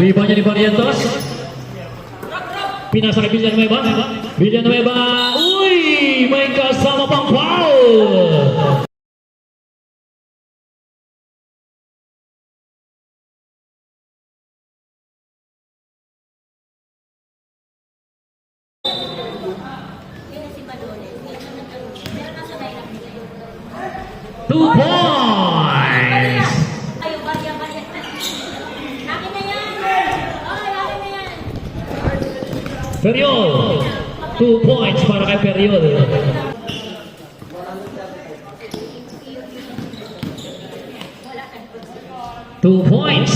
Rebound niya ni Barrientos. Pinasa kay Villanueva. Villanueva. Uy! May kasama pang foul! Two points! Periol. 2 points para kay Periol. Two points.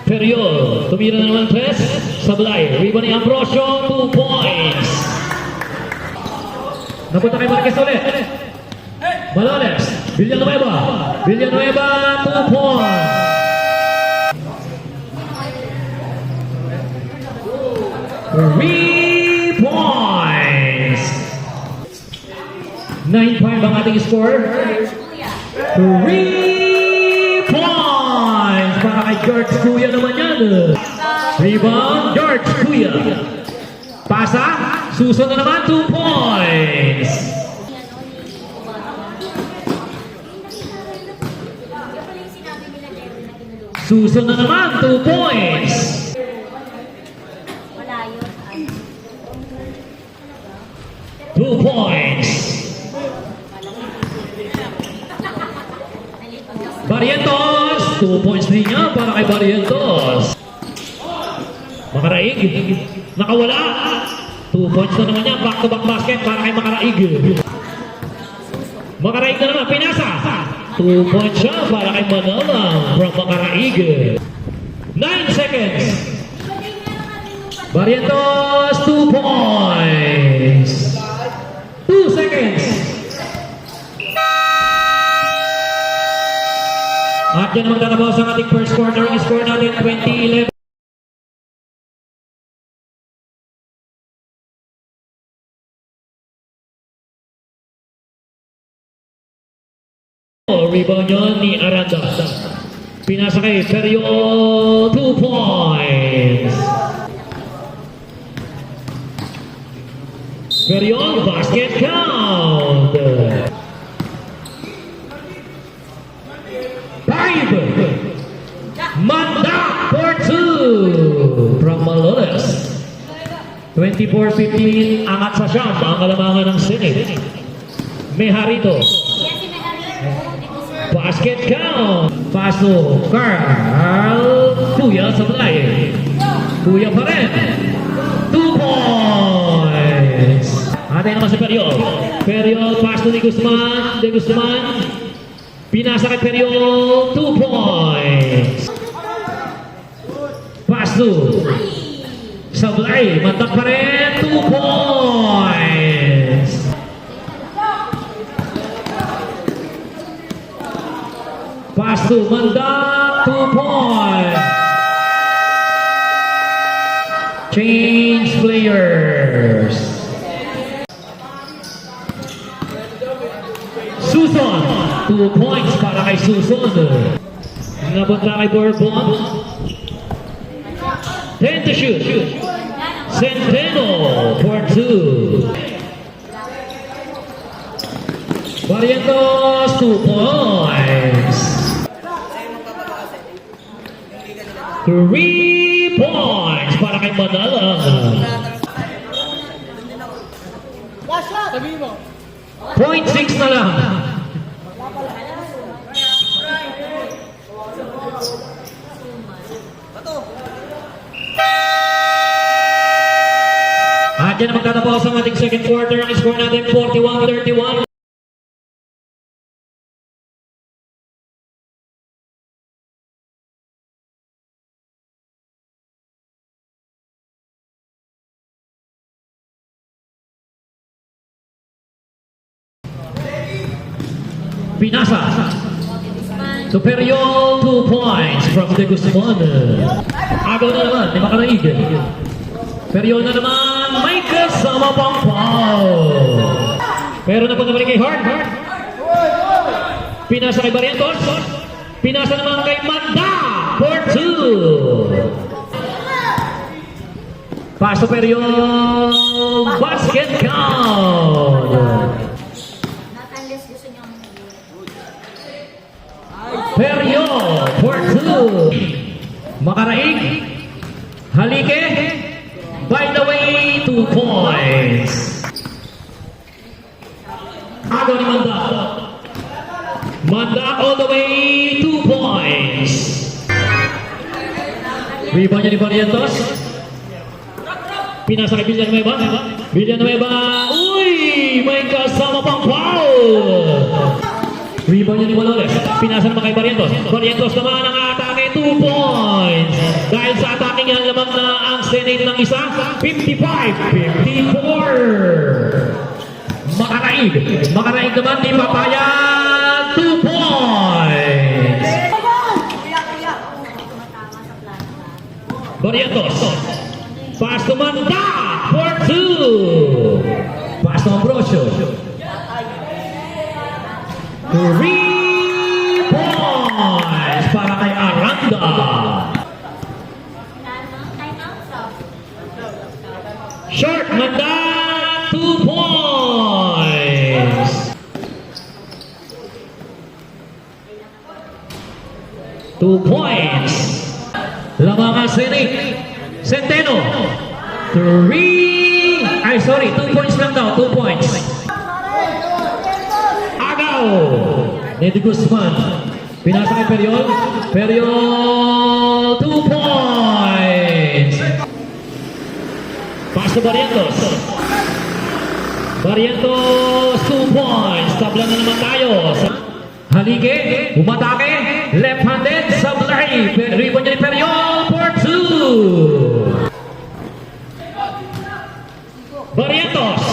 Periol. Tumira na naman 3. Sablay. Rebound ni Ambrosio. 2 points. Napunta kay Marquez ulit. Malones. Villanueva. Villanueva. 2 points. 3 points. 9-5 ang ating score. 3 points para kay George Kuya naman yan. Rebound, George Kuya. Pasa, susunod na naman 2 points. Susunod na naman 2 points. 2 points. Barrientos. 2 points din niya para kay Barrientos. Makaraig. Nakawala. 2 points na naman niya. Back-to-back basket para kay Makaraig. Makaraig na naman. Pinasa. 2 points siya para kay Manala from Makaraig. 9 seconds. Barrientos. 2 points. 2 seconds. At yan ang magtatabaw sa ating first quarter. Ang score natin 20-11. Rebound yun ni Aranda. Pinasa kay Periol. 2 points. Periol, basket count. 5. Manda for 2 from Malones. 24-15, angat sa siyam ang kalamangan ng Senate. Meharito. Basket count. Paso, Carl. Kuya sa balay. Kuya pa rin. 2 points. Atay naman si Periol. Periol, pass to ni Guzman. De Guzman. Pinasa kay Periol. 2 points. Pass to Sablay. Mantak pa rin. 2 points. Pass to Mandak. 2 points. Change players. Suson. 2 points para kay Suson. Napunta kay Bourbon. 10 to shoot. Centeno for 2. Barrientos, 2 points. 3 points para kay Manala. 0.6 na lang. At yan ang magtatapos ang ating second quarter. Ang score natin 41-31. Pinasa. Superior 2 points from De Guzman. Agaw na naman, di Makaraig. Superior na naman, may kasama pang foul. Pero napunta pa rin kay Hart. Pinasa kay Barrientos. Pinasa naman kay Manda for 2. Pass to Perion. Basket count. Not unless gusto niyo Perion for 2. Makaraig. Halike. By the way, 2 points. Agaw ni Manda. Manda all the way, 2 points. Rebound niya ni Barrientos. Pinasa kay Villanueva. Villanueva. Uy! May kasama pang foul. Rebound niya ni Maloles. Pinasa naman kay Barrientos. Barrientos naman ang atake, 2 points. Dahil sa atake niya, lamang na ang Senate ng isa. 55-54. Makaraig. Makaraig naman ni Papayag. 2 points. Barrientos. Pass to Manda for 2. Pass to Ambrosio. 3 points para kay Aranda. Short Manda, 2 points. 2 points. Lamangan Senate. Centeno. 3. Ay, sorry. 2 points lang daw. 2 points. Agaw. Nedy Guzman. Pinasa kay Periol. Periol. 2 points. Pass to Barrientos. Barrientos. 2 points. Tabla na naman tayo. Halike. Umatake. Left-handed. Sablay. Rebound niya ni Periol for 2. Barrientos,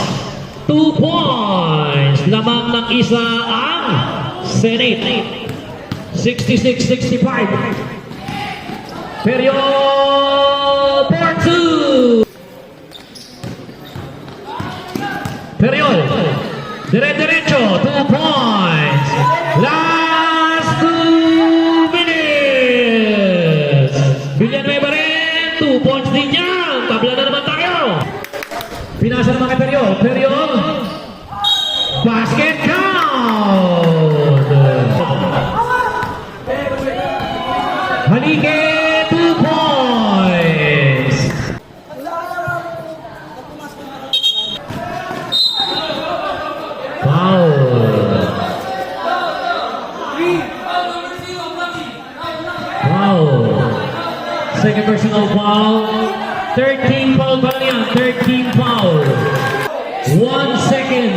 2 points. Lamang ng isa ang Senate. 66-65. Periol for 2. Periol. Dire-diretso, 2 points. Last 2 minutes. Villanueva rin, 2 points din yan. Tabla na naman tayo. Pinasa naman kay Periol. Periol. Basket count. Halike, 2 points. Foul. Foul. Second personal foul. 13 foul ba yan? 13 foul. 1 second.